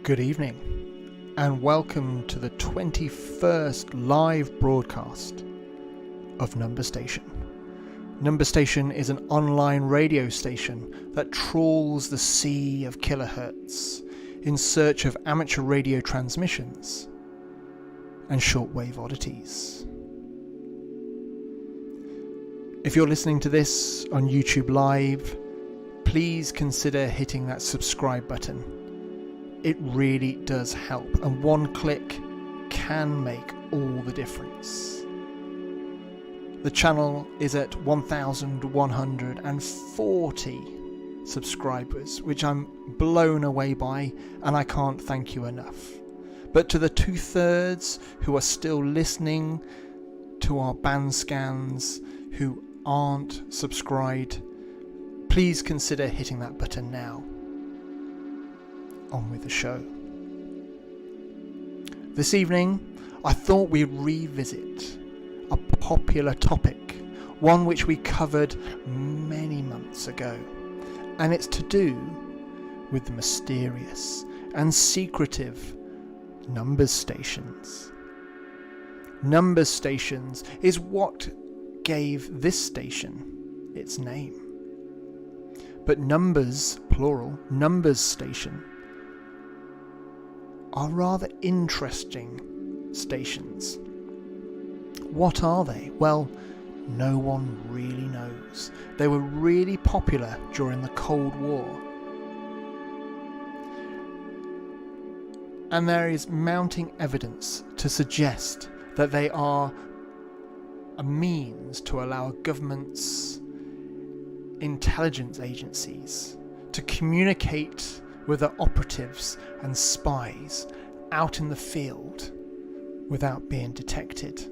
Good evening, and welcome to the 21st live broadcast of Number Station. Number Station is an online radio station that trawls the sea of kilohertz in search of amateur radio transmissions and shortwave oddities. If you're listening to this on YouTube Live, please consider hitting that subscribe button. It really does help, and one click can make all the difference. The channel is at 1,140 subscribers, which I'm blown away by, and I can't thank you enough. But to the 2/3 who are still listening to our band scans, who aren't subscribed, please consider hitting that button now. On with the show. This evening, I thought we'd revisit a popular topic, one which we covered many months ago, and it's to do with the mysterious and secretive numbers stations. Numbers stations is what gave this station its name. But numbers, plural, numbers station, are rather interesting stations. What are they? Well, no one really knows. They were really popular during the Cold War. And there is mounting evidence to suggest that they are a means to allow governments, intelligence agencies to communicate with their operatives and spies out in the field without being detected.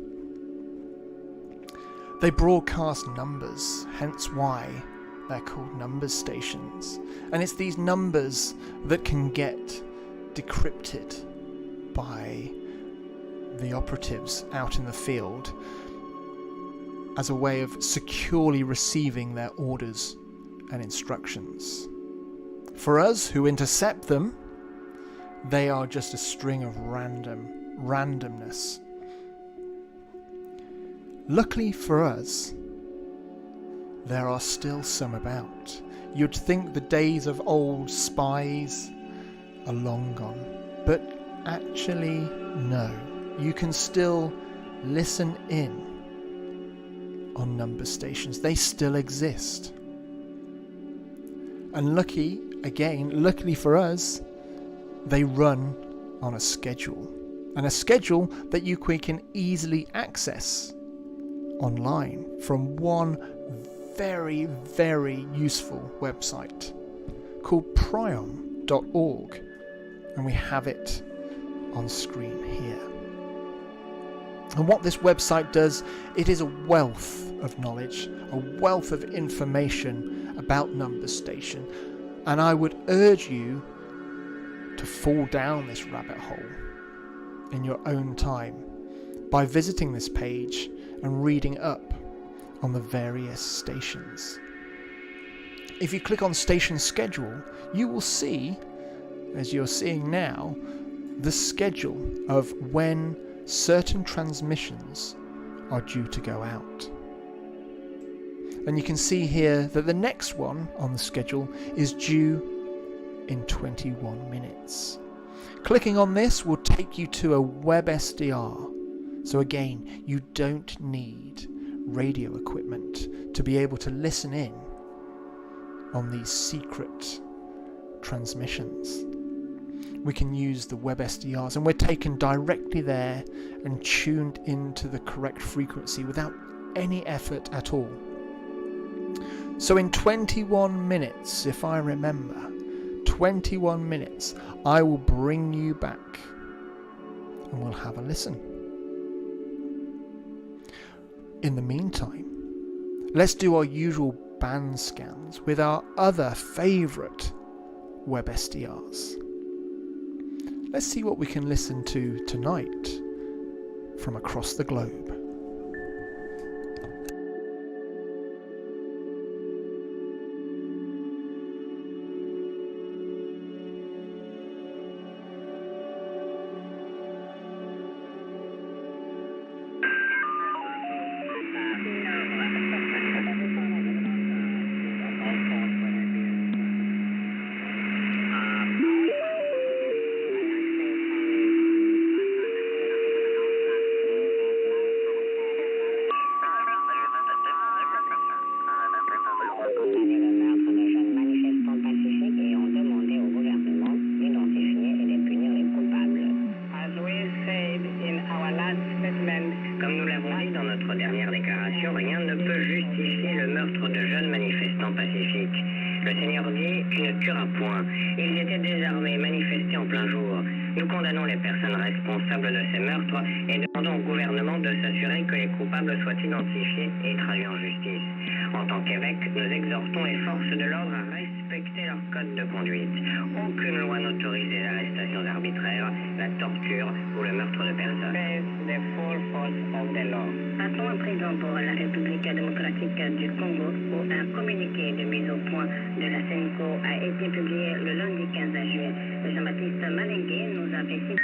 They broadcast numbers, hence why they're called numbers stations. And it's these numbers that can get decrypted by the operatives out in the field as a way of securely receiving their orders and instructions. For us who intercept them, they are just a string of randomness. Luckily for us, there are still some about. You'd think the days of old spies are long gone, but actually no. You can still listen in on number stations. They still exist. And luckily for us, they run on a schedule. And a schedule that you can easily access online from one very, very useful website called prion.org. And we have it on screen here. And what this website does, it is a wealth of knowledge, a wealth of information about Number Station, and I would urge you to fall down this rabbit hole in your own time by visiting this page and reading up on the various stations. If you click on station schedule, you will see, as you're seeing now, the schedule of when certain transmissions are due to go out. And you can see here that the next one on the schedule is due in 21 minutes. Clicking on this will take you to a WebSDR. So again, you don't need radio equipment to be able to listen in on these secret transmissions. We can use the WebSDRs, and we're taken directly there and tuned into the correct frequency without any effort at all. So in 21 minutes, if I remember, 21 minutes, I will bring you back and we'll have a listen. In the meantime, let's do our usual band scans with our other favourite WebSDRs. Let's see what we can listen to tonight from across the globe. et demandons au gouvernement de s'assurer que les coupables soient identifiés et traduits en justice. En tant qu'évêque, nous exhortons les forces de l'ordre à respecter leur code de conduite. Aucune loi n'autorise les arrestations arbitraires, la torture ou le meurtre de personnes. The full force of the law. Appelons à présent pour la République démocratique du Congo où un communiqué de mise au point de la CENCO a été publié le lundi 15 juillet. Jean-Baptiste Malingué nous a fait signe.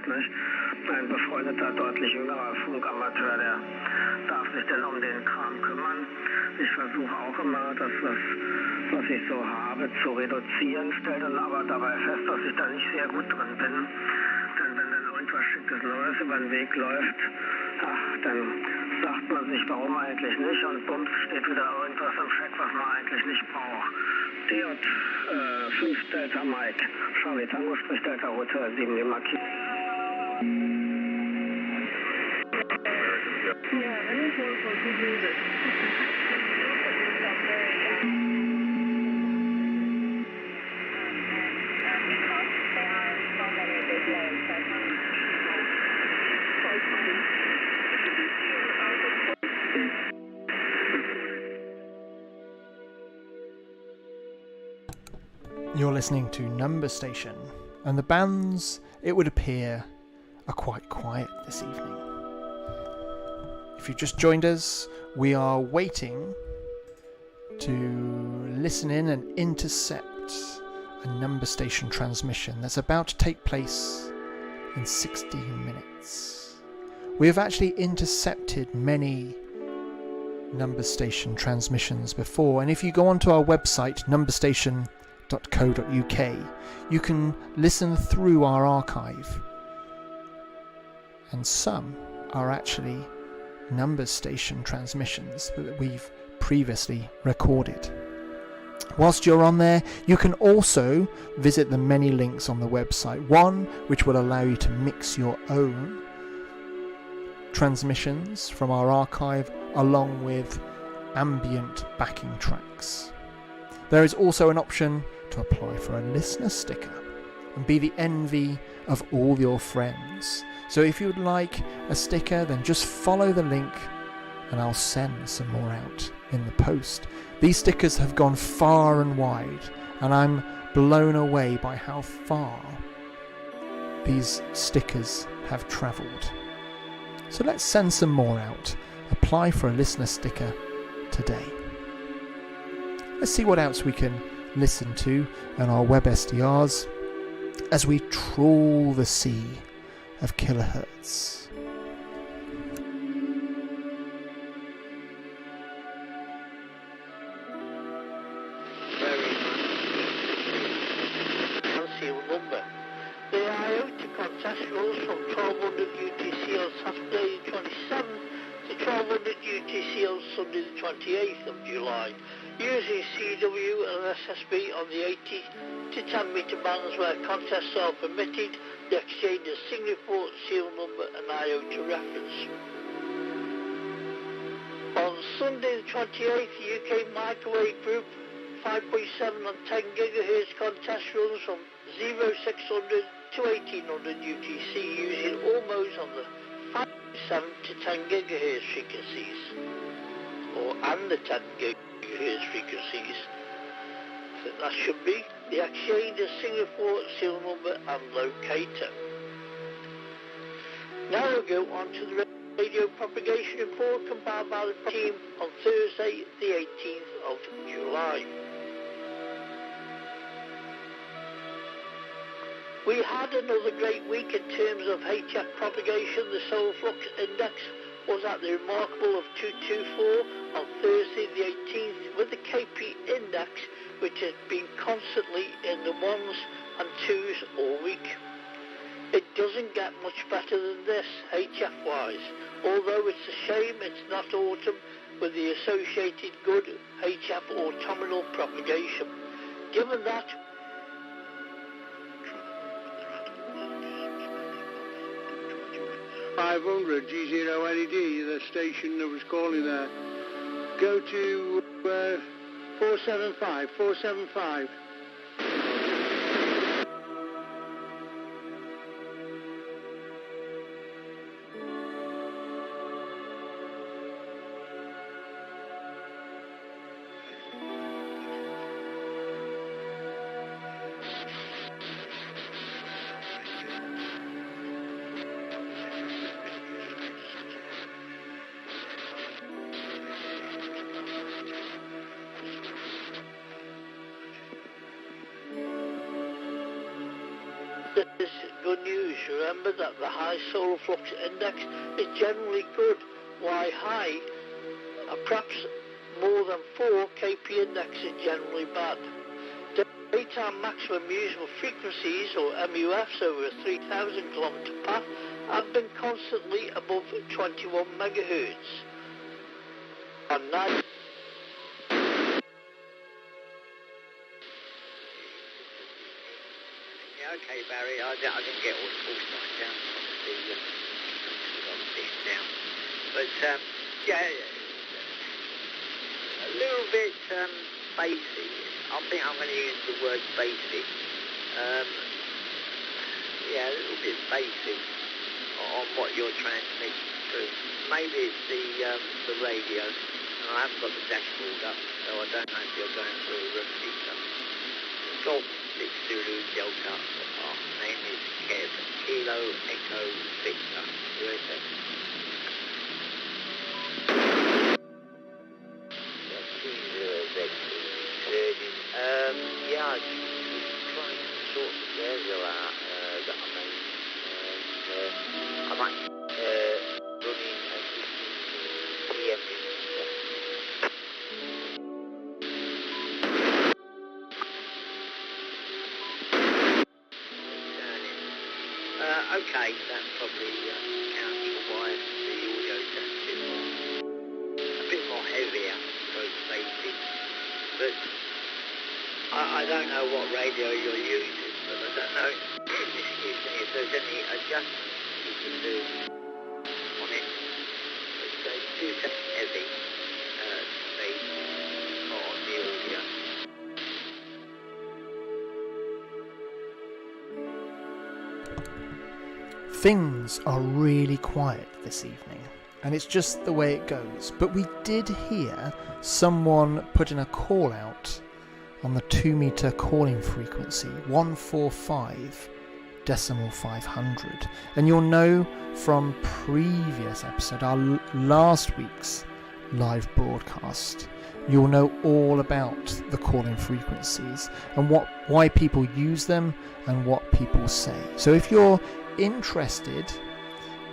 Nicht? Ein befreundeter, deutlich jüngerer Funkamateur, der darf sich denn um den Kram kümmern. Ich versuche auch immer, das, was ich so habe, zu reduzieren, stelle dann aber dabei fest, dass ich da nicht sehr gut drin bin. Denn wenn dann irgendwas Schickes Neues über den Weg läuft, dann sagt man sich, warum eigentlich nicht, und bums, steht wieder irgendwas im Scheck, was man eigentlich nicht braucht. DJ 5 Delta Mike, Charlie Tango spricht Delta Hotel 7 Lima Kilo. You're listening to Number Station, and the bands, it would appear, are quite quiet this evening. If you've just joined us, we are waiting to listen in and intercept a Number Station transmission that's about to take place in 16 minutes. We have actually intercepted many Number Station transmissions before, and if you go onto our website, numberstation.co.uk, you can listen through our archive, and some are actually Number Station transmissions that we've previously recorded. Whilst you're on there, you can also visit the many links on the website. One which will allow you to mix your own transmissions from our archive along with ambient backing tracks. There is also an option to apply for a listener sticker and be the envy of all your friends. So if you would like a sticker, then just follow the link and I'll send some more out in the post. These stickers have gone far and wide, and I'm blown away by how far these stickers have travelled. So let's send some more out. Apply for a listener sticker today. Let's see what else we can listen to on our WebSDRs as we trawl the sea of kilohertz. Serial number. The IOTA contest rules from 1200 UTC on Saturday the 27th to 1200 UTC on Sunday the 28th of July, using CW and SSB on the 80 to 10 metre bands where contests are permitted. The exchange of SIG report, serial number and IOTA reference. On Sunday the 28th, the UK microwave group 5.7 on 10 GHz contest runs from 0600 to 1800 UTC using all modes on the 5.7 to 10 GHz frequencies, and the 10 GHz frequencies. So that should be the exchange of SIG report, serial number and locator. Now we'll go on to the radio propagation report compiled by the team on Thursday the 18th of July. We had another great week in terms of HF propagation. The solar flux index was at the remarkable of 224 on Thursday the 18th, with the KP index, which has been constantly in the 1s and 2s all week. It doesn't get much better than this, HF-wise, although it's a shame it's not autumn with the associated good HF autumnal propagation. Given that, 500 G0 LED, the station that was calling there. Go to 475, 475. this is good news. Remember that the high solar flux index is generally good, while high, perhaps more than 4 KP index is generally bad. The daytime maximum usable frequencies, or MUFs, over a 3,000 kilometre path have been constantly above 21 megahertz. On night. Okay, Barry, I didn't get all the full sign down, obviously, got this down. But, yeah, a little bit basic. I think I'm going to use the word basic. Yeah, a little bit basic on what you're transmitting through. Maybe it's the radio, and I haven't got the dashboard up, so I don't know if you're going through a repeater. Golf 6 Zulu Delta. Our name is Kev. Kilo Echo Victor. USA. Yeah, I was trying to sort the schedule out that I made. I might running at 15 PM. Okay, that's probably accounts for why the audio sounds a bit more heavier, so basic. But I don't know what radio you're using, but I don't know excuse me, if there's any adjustments you can do on it. But it's too heavy to me on the audio. Things are really quiet this evening, and it's just the way it goes. But we did hear someone put in a call out on the 2-meter calling frequency, 145.500. And you'll know from previous episode, our last week's live broadcast, you'll know all about the calling frequencies and why people use them and what people say. So if you're interested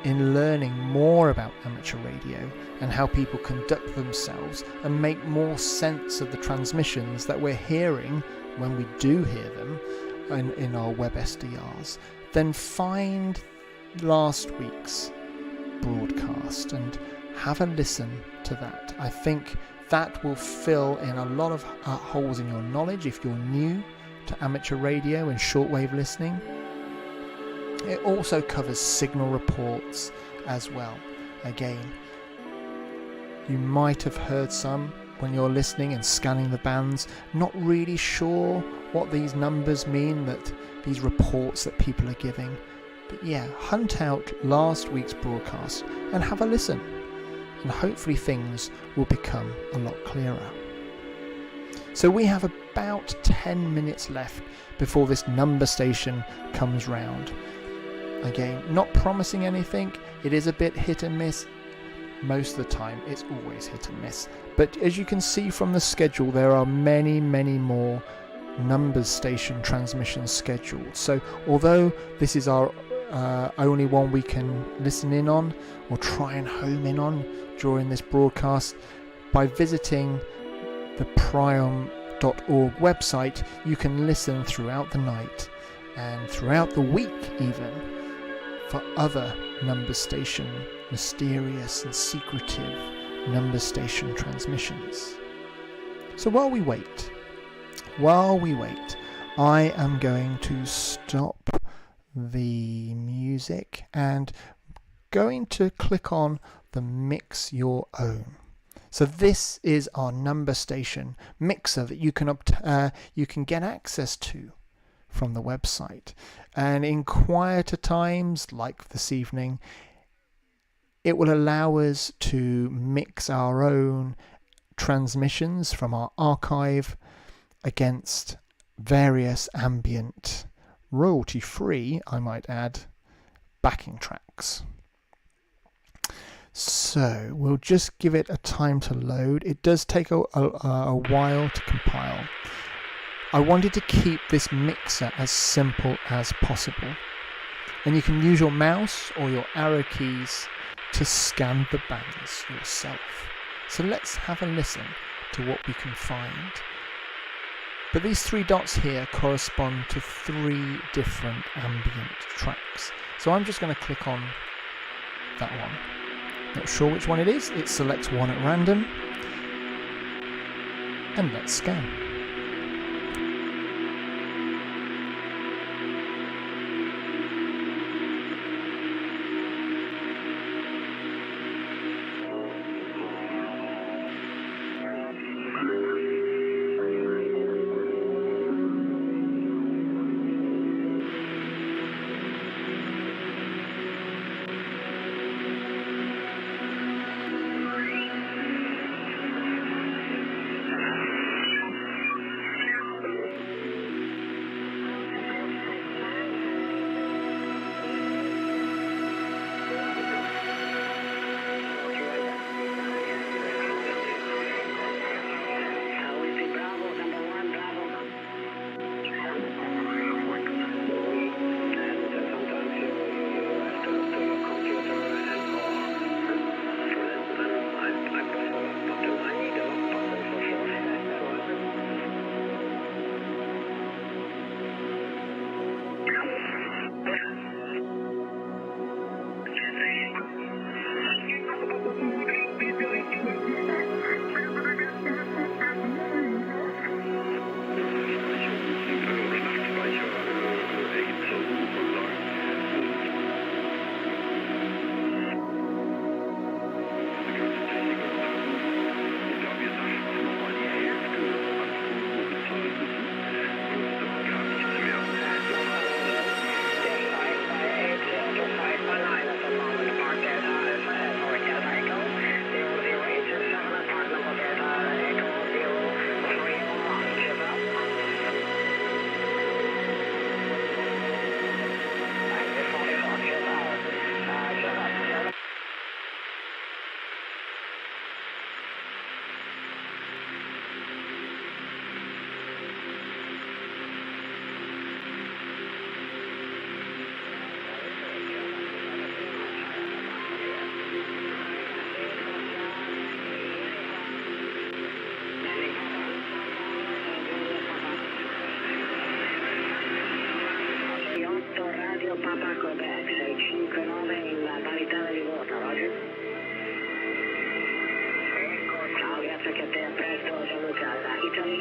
in learning more about amateur radio and how people conduct themselves and make more sense of the transmissions that we're hearing when we do hear them in our WebSDRs, then find last week's broadcast and have a listen to that. I think that will fill in a lot of holes in your knowledge if you're new to amateur radio and shortwave listening. It also covers signal reports as well. Again, you might have heard some when you're listening and scanning the bands, not really sure what these numbers mean, that these reports that people are giving. But yeah, hunt out last week's broadcast and have a listen, and hopefully things will become a lot clearer. So we have about 10 minutes left before this number station comes round. Again, not promising anything. It is a bit hit and miss. Most of the time it's always hit and miss. But as you can see from the schedule, there are many more numbers station transmissions scheduled. So although this is our only one we can listen in on or try and home in on during this broadcast, by visiting the prion.org website, you can listen throughout the night and throughout the week even for other number station, mysterious and secretive number station transmissions. So while we wait, I am going to stop the music and going to click on the Mix Your Own. So this is our number station mixer that you can get access to from the website. And in quieter times like this evening, it will allow us to mix our own transmissions from our archive against various ambient, royalty-free, I might add, backing tracks. So we'll just give it a time to load. It does take a while to compile. I wanted to keep this mixer as simple as possible. And you can use your mouse or your arrow keys to scan the bands yourself. So let's have a listen to what we can find. But these 3 dots here correspond to 3 different ambient tracks. So I'm just going to click on that one. Not sure which one it is. It selects one at random. And let's scan.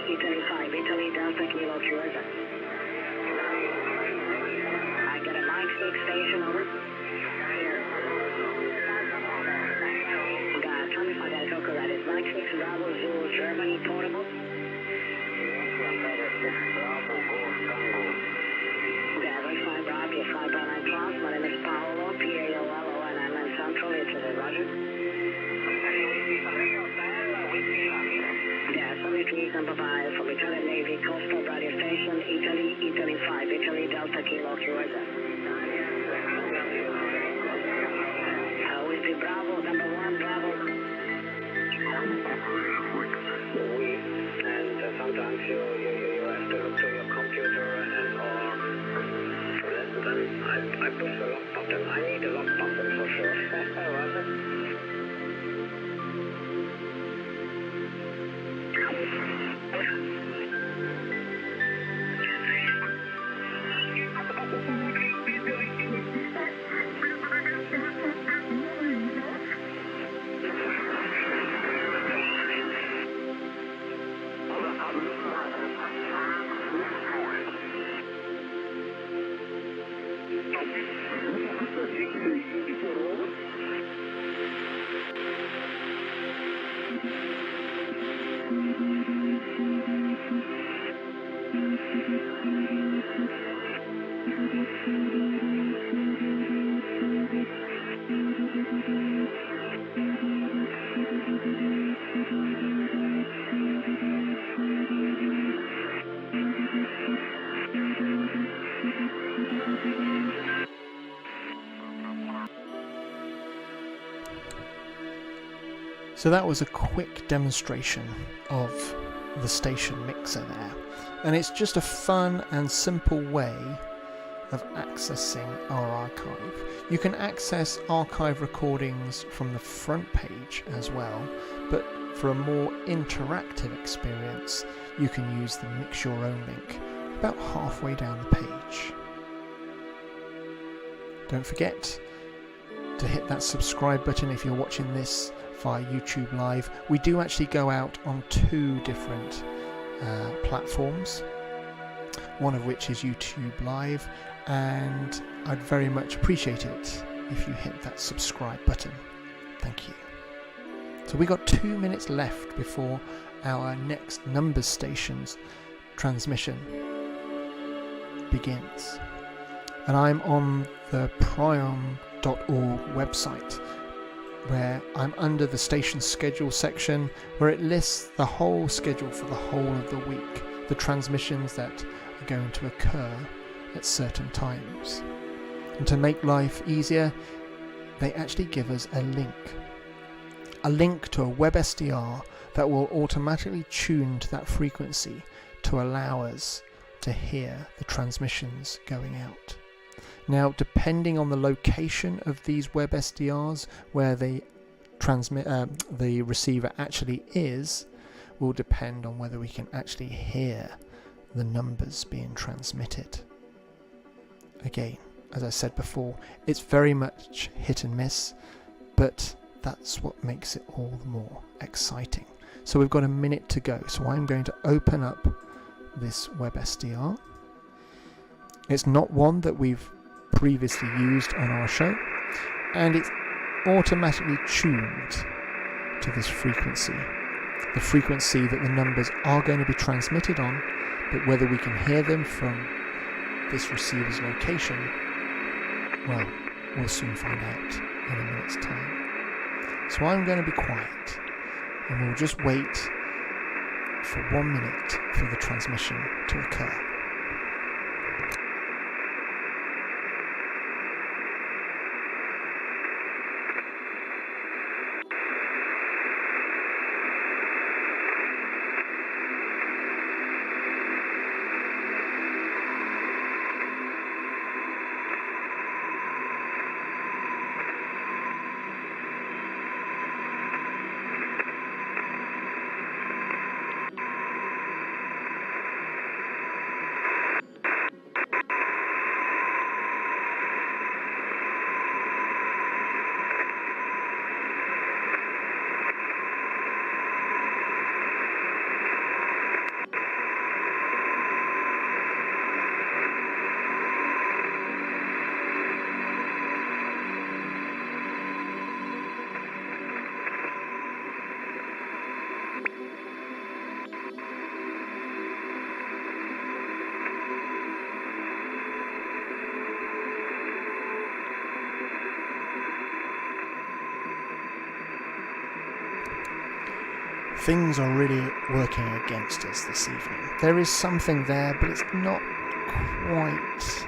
Italy 5, Italy Delta Kilo Georgia. I get a Mike 6 station, over. Got 25 Echo, that is Mike 6 Bravo Zulu, Germany, portable. Yeah, Wi-Fi Bravo, 5.9 plus, my name is Paolo, P-A-O-L-O, and I'm in Central Italy, roger. Number 5 from Italian Navy Coastal Radio Station, Italy 5, Italy Delta Kilo Georgia. Whiskey Bravo, number 1, Bravo. And sometimes you have to look to So that was a quick demonstration of the station mixer there, and it's just a fun and simple way of accessing our archive. You can access archive recordings from the front page as well, but for a more interactive experience you can use the Mix Your Own link about halfway down the page. Don't forget to hit that subscribe button if you're watching this via YouTube Live. We do actually go out on 2 different platforms, one of which is YouTube Live, and I'd very much appreciate it if you hit that subscribe button. Thank you. So we got 2 minutes left before our next numbers stations transmission begins, and I'm on the prion.org website, where I'm under the station schedule section, where it lists the whole schedule for the whole of the week, the transmissions that are going to occur at certain times. And to make life easier, they actually give us a link to a WebSDR that will automatically tune to that frequency to allow us to hear the transmissions going out. Now, depending on the location of these WebSDRs, where the receiver actually is, will depend on whether we can actually hear the numbers being transmitted. Again, as I said before, it's very much hit and miss, but that's what makes it all the more exciting. So we've got a minute to go, so I'm going to open up this WebSDR. It's not one that we've previously used on our show, and it's automatically tuned to this frequency, the frequency that the numbers are going to be transmitted on, but whether we can hear them from this receiver's location, well, we'll soon find out in a minute's time. So I'm going to be quiet, and we'll just wait for 1 minute for the transmission to occur. Things are really working against us this evening. There is something there, but it's not quite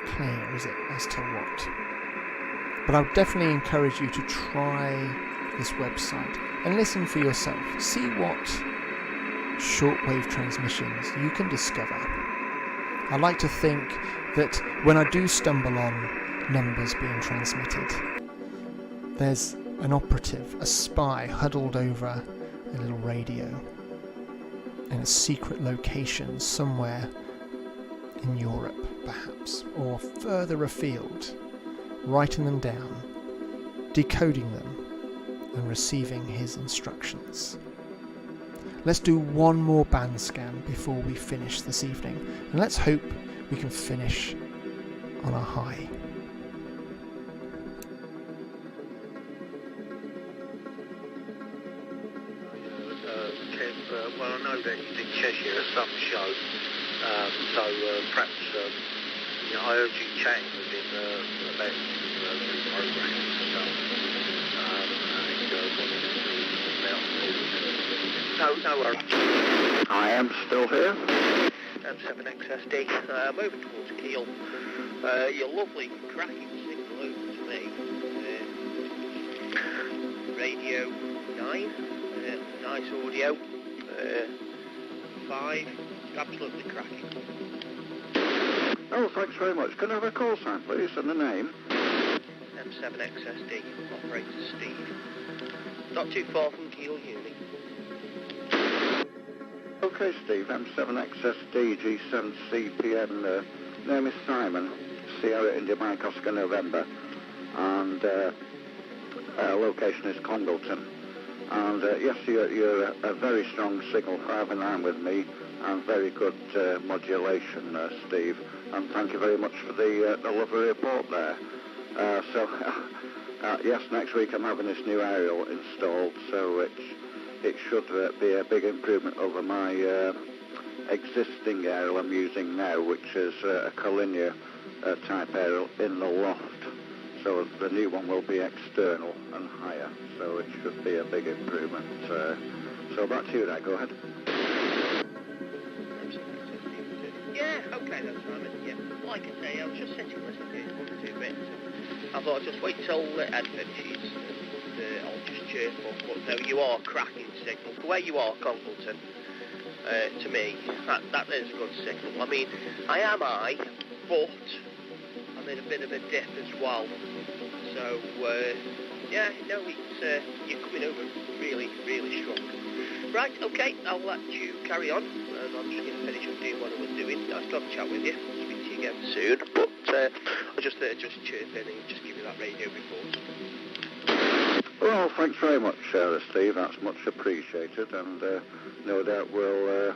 clear, is it, as to what? But I would definitely encourage you to try this website and listen for yourself. See what shortwave transmissions you can discover. I like to think that when I do stumble on numbers being transmitted, there's an operative, a spy, huddled over a little radio in a secret location somewhere in Europe, perhaps, or further afield, writing them down, decoding them, and receiving his instructions. Let's do one more band scan before we finish this evening, and let's hope we can finish on a high. some show. So perhaps I urge you chatting with him about the programme and stuff. No worries. I am still here. M7XSD, moving towards Kiel. Your lovely cracking signal over to me. Radio 9, nice audio. 5, absolutely cracking. Oh, thanks very much. Can I have a call sign, please, and a name? M7XSD, operator Steve. Not too far from Kiel Uni. Okay, Steve, M7XSD, G7CPN, name is Simon, Sierra India Mike Oscar November, and location is Congleton. And yes, you're a very strong signal, 5 and 9 with me, and very good modulation, Steve. And thank you very much for the lovely report there. Yes, next week I'm having this new aerial installed, so it should be a big improvement over my existing aerial I'm using now, which is a collinear type aerial in the loft. So the new one will be external and higher, so it should be a big improvement. So back to you now, go ahead. Yeah, okay, that's Simon, yeah. Like I say, I was just setting this up 1 or 2 bits. I thought I'd just wait till Ed finishes and I'll just chirp up. But no, you are cracking signal. The way you are, Congleton, to me, that is a good signal. I mean, I am high, but I'm in a bit of a dip as well. So, yeah, no, it's, you're coming over really, really strong. Right, okay, I'll let you carry on, and I'm just going to finish up doing what I was doing. Nice to have a chat with you. I'll speak to you again soon, but I just chirp in and just give you that radio report. Well, thanks very much, Steve. That's much appreciated, and no doubt we'll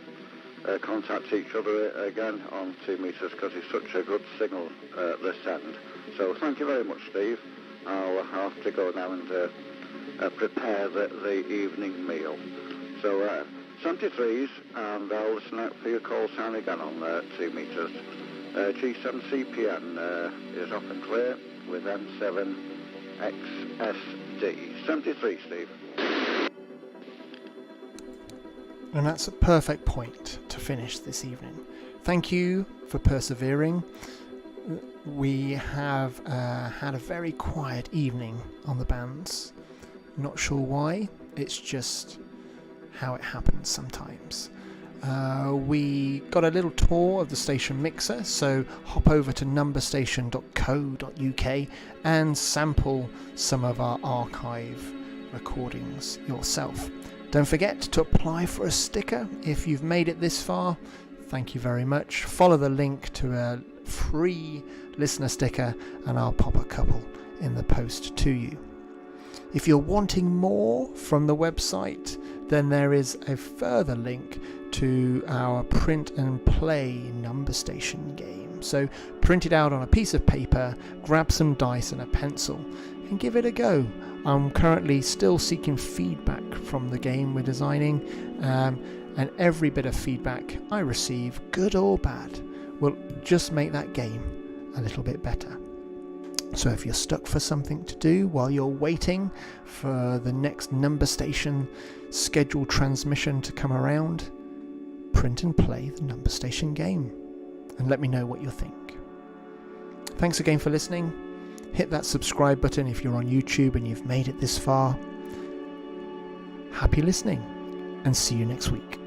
contact each other again on 2 meters because it's such a good signal this end. So thank you very much, Steve. I'll have to go now and prepare the evening meal. So 73s, and I'll listen out for your call sign again on 2 meters. G7CPN is off and clear with M7XSD. 73, Steve. And that's a perfect point to finish this evening. Thank you for persevering. We have had a very quiet evening on the bands. Not sure why, it's just how it happens sometimes. We got a little tour of the station mixer, so hop over to numberstation.co.uk and sample some of our archive recordings yourself. Don't forget to apply for a sticker if you've made it this far. Thank you very much. Follow the link to a free listener sticker and I'll pop a couple in the post to you. If you're wanting more from the website, then there is a further link to our print and play number station game. So print it out on a piece of paper, grab some dice and a pencil and give it a go. I'm currently still seeking feedback from the game we're designing, and every bit of feedback I receive, good or bad, will just make that game a little bit better. So if you're stuck for something to do while you're waiting for the next number station scheduled transmission to come around, print and play the number station game and let me know what you think. Thanks again for listening. Hit that subscribe button if you're on YouTube and you've made it this far. Happy listening and see you next week.